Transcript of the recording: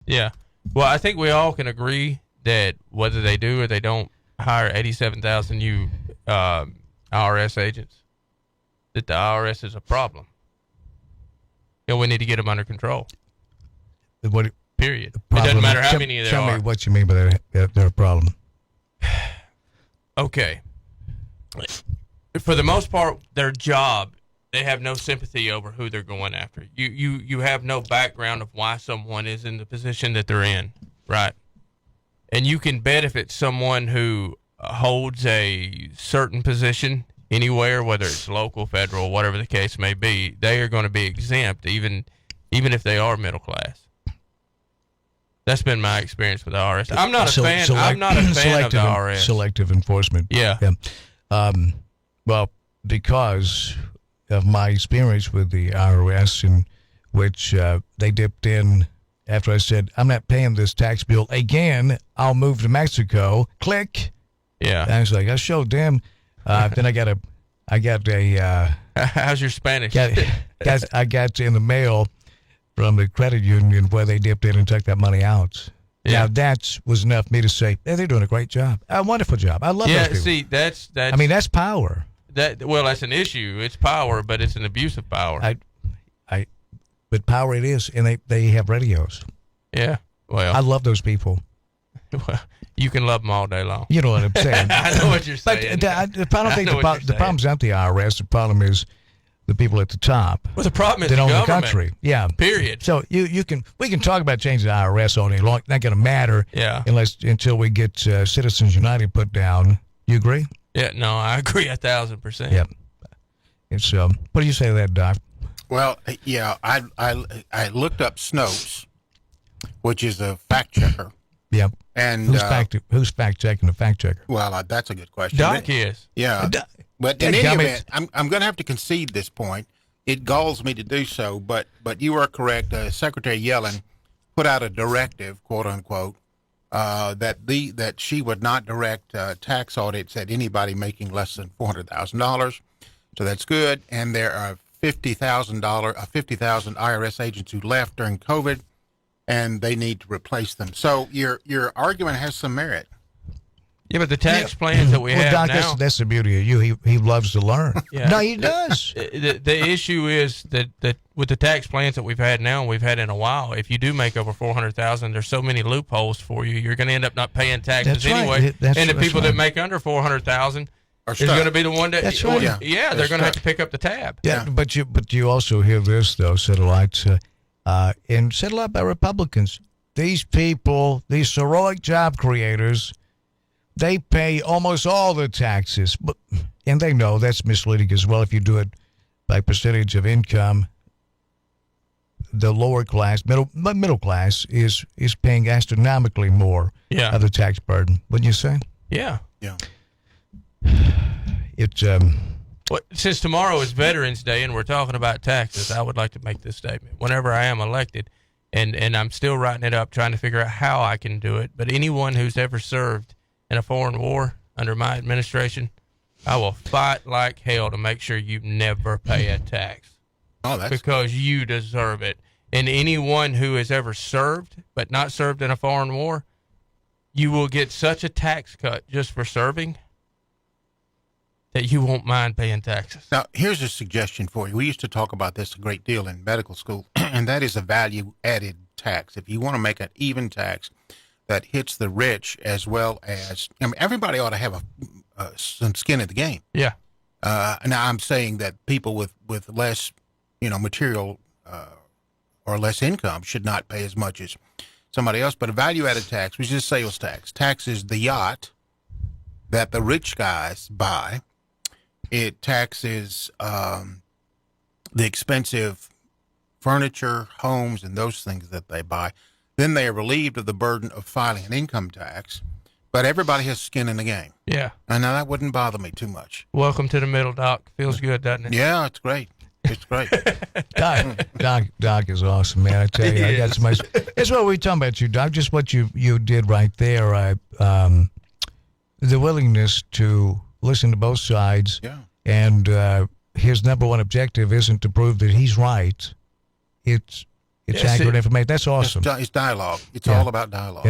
Yeah. Well, I think we all can agree that whether they do or they don't hire 87,000 new IRS agents, that the IRS is a problem. And we need to get them under control. What? Period. It doesn't matter how many there are. Tell me what you mean by they're a problem. Okay. For the most part, their job, they have no sympathy over who they're going after. You have no background of why someone is in the position that they're in, right? And you can bet if it's someone who holds a certain position anywhere, whether it's local, federal, whatever the case may be, they are going to be exempt, even if they are middle class. That's been my experience with the IRS. I'm not a fan. I'm not a fan of the IRS. Selective enforcement. Yeah. Well, because of my experience with the IRS, in which they dipped in after I said, I'm not paying this tax bill again, I'll move to Mexico. Click. Yeah. And I was like, I showed them. Then I got a. How's your Spanish? I got in the mail from the credit union where they dipped in and took that money out. Yeah. Now, that was enough for me to say, hey, they're doing a great job. A wonderful job. I love those people. See, that's. I mean, that's power. Well, that's an issue. It's power, but it's an abuse of power. But power it is, and they have radios. Yeah. Well, I love those people. Well, you can love them all day long. You know what I'm saying. I know what you're saying. But the problem's not the IRS. The problem is the people at the top. Well, the problem is that the own government. the country. Yeah. Period. So we can talk about changing the IRS all day long. Not going to matter. Yeah. Until we get Citizens United put down. You agree? Yeah. No, I agree 1,000%. Yeah. It's what do you say to that, Doc? Well, yeah, I looked up Snopes, which is a fact checker. Yeah. And who's fact checking the fact checker? Well, that's a good question. Doc is. Yeah. But in any event, I'm going to have to concede this point. It galls me to do so, but you are correct. Secretary Yellen put out a directive, quote unquote, that she would not direct tax audits at anybody making less than $400,000. So that's good. And there are 50,000 IRS agents who left during COVID, and they need to replace them. So your argument has some merit. Yeah, but the tax plans that we have Doc, now. that's the beauty of you. He loves to learn. Yeah. No, he does. The issue is that with the tax plans that we've had now, and we've had in a while, if you do make over $400,000, there's so many loopholes for you. You're going to end up not paying taxes that's anyway. Right. And the people that make under $400,000 is going to be the one that. That's right. Yeah, they're going to have to pick up the tab. Yeah, but you also hear this though, said a lot, and said a lot by Republicans. These people, these heroic job creators, they pay almost all the taxes, and they know that's misleading as well. If you do it by percentage of income, the lower class, middle class is paying astronomically more of the tax burden. Wouldn't you say? Yeah. Yeah. It's Well, since tomorrow is Veterans Day and we're talking about taxes, I would like to make this statement. Whenever I am elected, and I'm still writing it up, trying to figure out how I can do it, but anyone who's ever served in a foreign war under my administration, I will fight like hell to make sure you never pay a tax. Because you deserve it. And anyone who has ever served but not served in a foreign war, you will get such a tax cut just for serving that you won't mind paying taxes. Now, here's a suggestion for you. We used to talk about this a great deal in medical school, and that is a value-added tax. If you want to make an even tax that hits the rich as well as, everybody ought to have some skin in the game. Yeah. Now, I'm saying that people with less, material or less income should not pay as much as somebody else. But a value-added tax, which is sales tax. Tax is the yacht that the rich guys buy. It taxes the expensive furniture, homes, and those things that they buy. Then they are relieved of the burden of filing an income tax. But everybody has skin in the game. Yeah. And now that wouldn't bother me too much. Welcome to the middle, Doc. Feels good, doesn't it? Yeah, it's great. It's great. Doc is awesome, man. I tell you, I got so much. That's what we're talking about, you, Doc. Just what you did right there. The willingness to listen to both sides. Yeah. And his number one objective isn't to prove that he's right. It's It's Yes, accurate information. That's awesome. It's dialogue. It's all about dialogue.